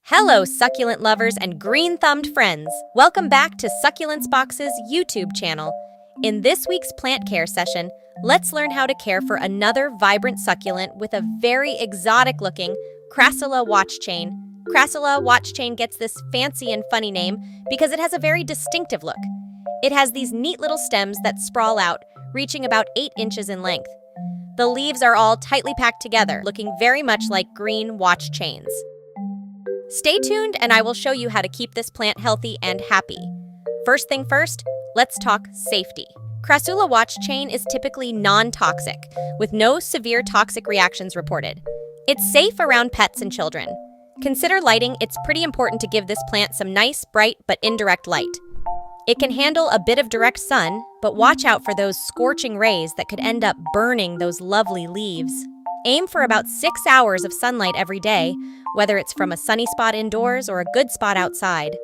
Hello, succulent lovers and green-thumbed friends. Welcome back to Succulents Box's YouTube channel. In this week's plant care session, let's learn how to care for another vibrant succulent with a very exotic-looking Crassula watchchain. Crassula watchchain gets this fancy and funny name because it has a very distinctive look. It has these neat little stems that sprawl out, reaching about 8 inches in length. The leaves are all tightly packed together, looking very much like green watch chains. Stay tuned and I will show you how to keep this plant healthy and happy. First thing first, let's talk safety. Crassula watchchain is typically non-toxic, with no severe toxic reactions reported. It's safe around pets and children. Consider lighting. It's pretty important to give this plant some nice, bright, but indirect light. It can handle a bit of direct sun, but watch out for those scorching rays that could end up burning those lovely leaves. Aim for about 6 hours of sunlight every day, whether it's from a sunny spot indoors or a good spot outside.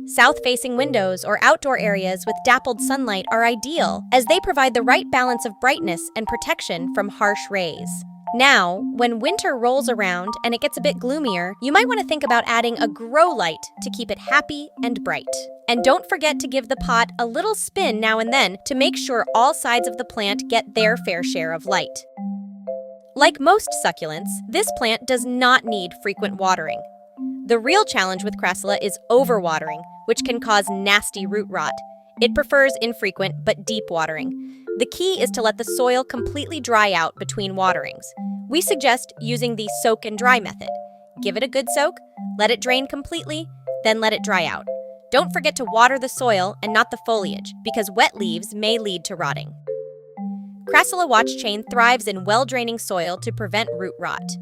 South-facing windows or outdoor areas with dappled sunlight are ideal, as they provide the right balance of brightness and protection from harsh rays. Now, when winter rolls around and it gets a bit gloomier, you might want to think about adding a grow light to keep it happy and bright. And don't forget to give the pot a little spin now and then to make sure all sides of the plant get their fair share of light. Like most succulents, this plant does not need frequent watering. The real challenge with Crassula is overwatering, which can cause nasty root rot. It prefers infrequent but deep watering. The key is to let the soil completely dry out between waterings. We suggest using the soak and dry method. Give it a good soak, let it drain completely, then let it dry out. Don't forget to water the soil and not the foliage, because wet leaves may lead to rotting. Crassula watchchain thrives in well-draining soil to prevent root rot.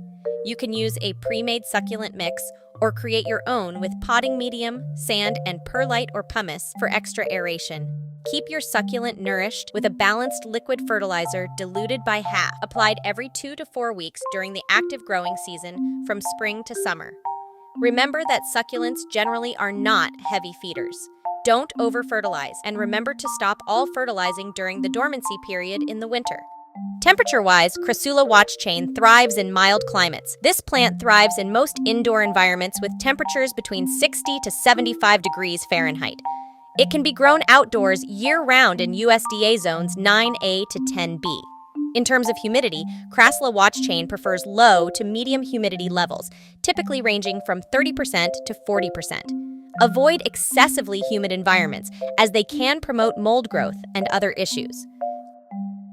You can use a pre-made succulent mix or create your own with potting medium, sand, and perlite or pumice for extra aeration. Keep your succulent nourished with a balanced liquid fertilizer diluted by half, applied every 2 to 4 weeks during the active growing season from spring to summer. Remember that succulents generally are not heavy feeders. Don't over-fertilize, and remember to stop all fertilizing during the dormancy period in the winter. Temperature-wise, Crassula watchchain thrives in mild climates. This plant thrives in most indoor environments with temperatures between 60 to 75 degrees Fahrenheit. It can be grown outdoors year-round in USDA zones 9A to 10B. In terms of humidity, Crassula watchchain prefers low to medium humidity levels, typically ranging from 30% to 40%. Avoid excessively humid environments, as they can promote mold growth and other issues.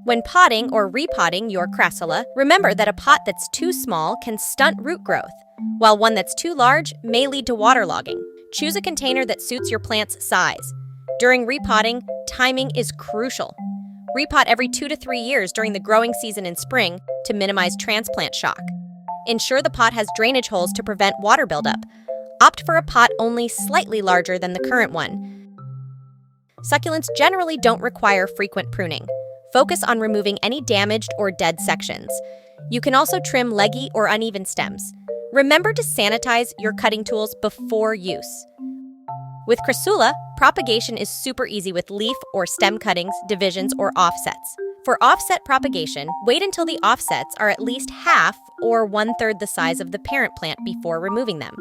When potting or repotting your Crassula, remember that a pot that's too small can stunt root growth, while one that's too large may lead to waterlogging. Choose a container that suits your plant's size. During repotting, timing is crucial. Repot every 2 to 3 years during the growing season in spring to minimize transplant shock. Ensure the pot has drainage holes to prevent water buildup. Opt for a pot only slightly larger than the current one. Succulents generally don't require frequent pruning. Focus on removing any damaged or dead sections. You can also trim leggy or uneven stems. Remember to sanitize your cutting tools before use. With Crassula, propagation is super easy with leaf or stem cuttings, divisions, or offsets. For offset propagation, wait until the offsets are at least half or 1/3 the size of the parent plant before removing them.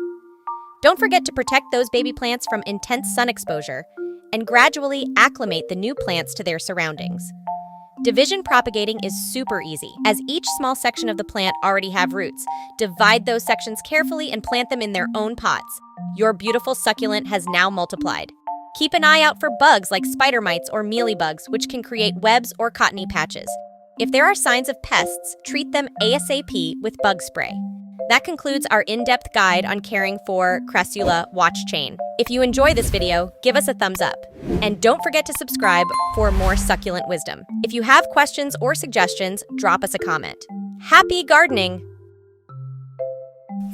Don't forget to protect those baby plants from intense sun exposure and gradually acclimate the new plants to their surroundings. Division propagating is super easy, as each small section of the plant already have roots. Divide those sections carefully and plant them in their own pots. Your beautiful succulent has now multiplied. Keep an eye out for bugs like spider mites or mealybugs, which can create webs or cottony patches. If there are signs of pests, treat them ASAP with bug spray. That concludes our in-depth guide on caring for Crassula watchchain. If you enjoy this video, give us a thumbs up. And don't forget to subscribe for more succulent wisdom. If you have questions or suggestions, drop us a comment. Happy gardening!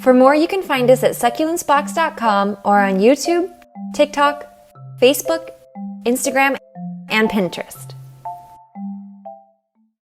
For more, you can find us at succulentsbox.com or on YouTube, TikTok, Facebook, Instagram, and Pinterest.